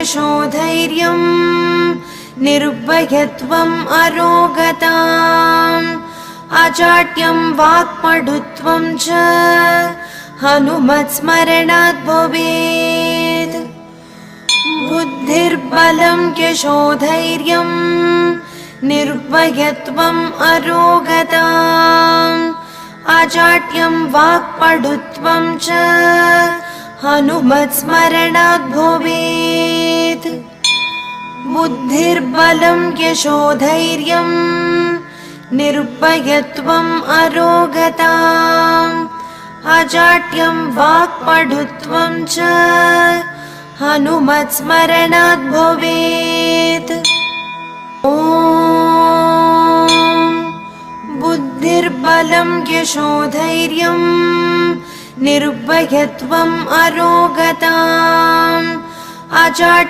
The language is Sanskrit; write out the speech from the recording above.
यशोधैर्यम् निर्भयत्वम् अरोगताम् अजाड्यं वाक्पटुत्वं च हनुमत्स्मरणात् भवेत्। बुद्धिर्बलं यशोधैर्यम् निर्भयत्वम् अरोगताम् अजाड्यं वाक्पटुत्वं च हनुमत्स्मरणात् भवेत्। बुद्धिर्बलं यशोधैर्यम् निर्भयत्वम् अरोगताम् अजाड्यं वाक्पटुत्वं च हनुमत्स्मरणात् भवेत्। ॐ बुद्धिर्बलं यशोधैर्यम् निर्भयत्वम् अरोगताम् अजाड्यं